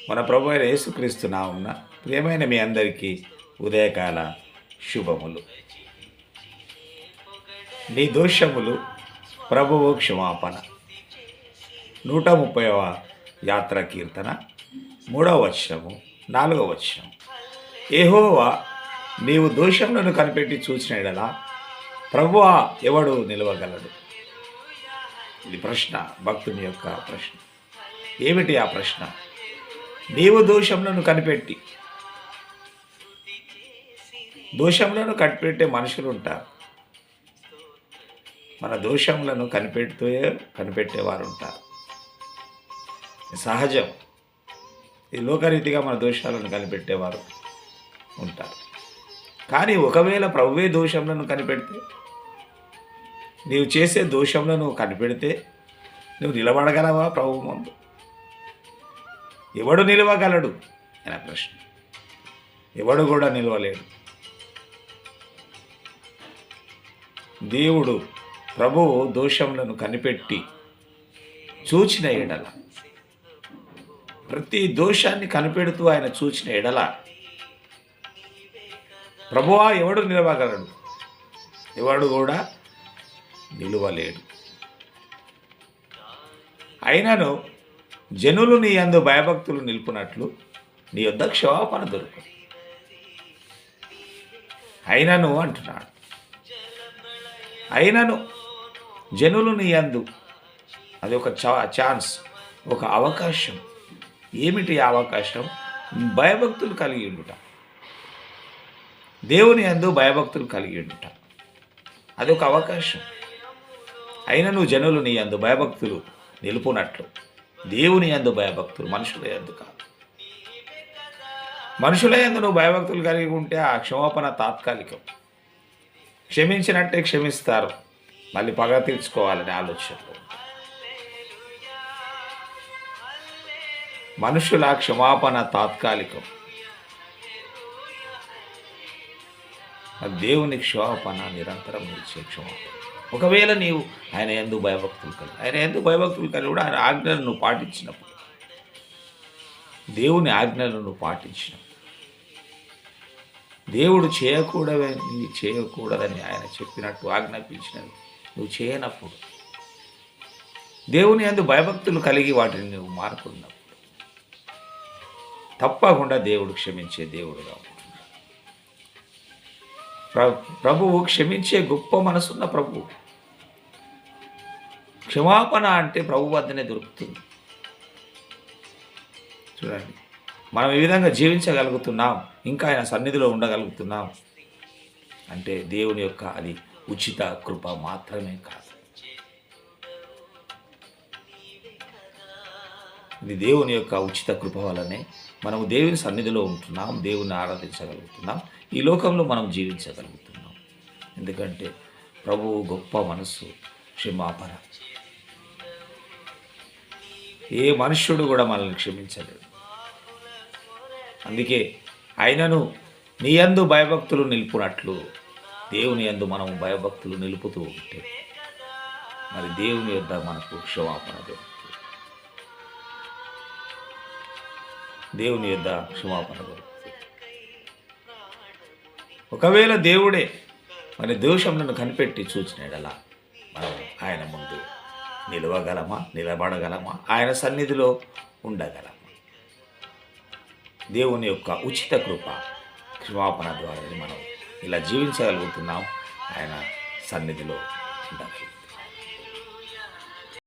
మన ప్రభు అయిన యేసుక్రీస్తు నామమున ప్రియమైన మీ అందరికీ ఉదయకాల శుభములు. నీ దోషములు ప్రభువు క్షమాపణ. 130వ యాత్ర కీర్తన 3వ వచనము 4వ వచనం. యెహోవా నీవు దోషములను కనిపెట్టి చూసిన ఎడల ప్రభువా ఎవడు నిలవగలడు? ఇది ప్రశ్న, భక్తుని యొక్క ప్రశ్న. ఏమిటి ఆ ప్రశ్న? నీవు దోషములను కనిపెట్టి, దోషములను కనిపెట్టే మనుషులు ఉంటారు, మన దోషములను కనిపెట్టేవారు ఉంటారు. సహజం. ఈ లోకరీతిగా మన దోషాలను కనిపెట్టేవారు ఉంటారు. కానీ ఒకవేళ ప్రభువే దోషములను కనిపెడితే, నీవు చేసే దోషములను కనిపెడితే నువ్వు నిలబడగలవా ప్రభు ముందు? ఎవడు నిలవగలడు అనే ప్రశ్న. ఎవడు కూడా నిలవలేడు. దేవుడు ప్రభువు దోషములను కనిపెట్టి చూచిన ఎడల, ప్రతి దోషాన్ని కనిపెడుతూ ఆయన చూచిన ఎడల ప్రభువా ఎవడు నిలవగలడు? ఎవడు కూడా నిలువలేడు. అయినను జనులు నీ యందు భయభక్తులు నిలుపునట్లు నీ యొద్ద క్షమాపణ దొరుకు. అయినను అంటున్నాడు. అయినను జనులు నీ యందు, అది ఒక ఛాన్స్, ఒక అవకాశం. ఏమిటి ఆ అవకాశం? భయభక్తులు కలిగి ఉండుట, దేవుని యందు భయభక్తులు కలిగి ఉండుట, అది ఒక అవకాశం. అయినను జనులు నీ యందు భయభక్తులు నిలుపునట్లు, దేవుని యందు భయభక్తులు, మనుషుల యందు కాదు. మనుషుల యందు నువ్వు భయభక్తులు కలిగి ఉంటే ఆ క్షమాపణ తాత్కాలికం. క్షమించినట్టే క్షమిస్తారు, మళ్ళీ పగ తీర్చుకోవాలనే ఆలోచనలో. మనుషుల క్షమాపణ తాత్కాలికం, దేవుని క్షమాపణ నిరంతరం నిలిచే క్షమాపణ. ఒకవేళ నీవు ఆయన యందు భయభక్తులు కలిగి, ఆయన యందు భయభక్తులు కలిగి కూడా ఆయన ఆజ్ఞలను పాటించినప్పుడు, దేవుని ఆజ్ఞలను పాటించినప్పుడు, దేవుడు చేయకూడదని ఆయన చెప్పినట్టు ఆజ్ఞాపించినవి నువ్వు చేయనప్పుడు, దేవుని యందు భయభక్తులు కలిగి వాటిని నువ్వు మానుకున్నప్పుడు, తప్పకుండా దేవుడు క్షమించే దేవుడుగా ఉంటున్నాడు. ప్రభువు క్షమించే గొప్ప మనసున్న ప్రభువు. క్షమాపణ అంటే ప్రభు వద్దనే దొరుకుతుంది. చూడండి, మనం ఈ విధంగా జీవించగలుగుతున్నాం, ఇంకా ఆయన సన్నిధిలో ఉండగలుగుతున్నాం అంటే దేవుని యొక్క అది ఉచిత కృప మాత్రమే కాదు. ఇది దేవుని యొక్క ఉచిత కృప వల్లనే మనము దేవుని సన్నిధిలో ఉంటున్నాం, దేవుని ఆరాధించగలుగుతున్నాం, ఈ లోకంలో మనం జీవించగలుగుతున్నాం. ఎందుకంటే ప్రభువు గొప్ప మనస్సు, క్షమాపణ. ఏ మనుష్యుడు కూడా మనల్ని క్షమించలేడు. అందుకే ఆయనను నీ యందు భయభక్తులు నిలుపునట్లు, దేవుని యందు మనం భయభక్తులు నిలుపుతూ ఉంటే మరి దేవుని యొద్ద మనకు క్షమాపణ దొరుకుతుంది. దేవుని యొద్ద క్షమాపణ దొరుకుతుంది. ఒకవేళ దేవుడే మన దోషములను కనిపెట్టి చూసిన ఎడలా మనం ఆయన ముందు నిలవగలమా, నిలబడగలమా, ఆయన సన్నిధిలో ఉండగలమా? దేవుని యొక్క ఉచిత కృప క్షమాపణ ద్వారా మనం ఇలా జీవించగలుగుతున్నాం, ఆయన సన్నిధిలో ఉండగలుగుతాం.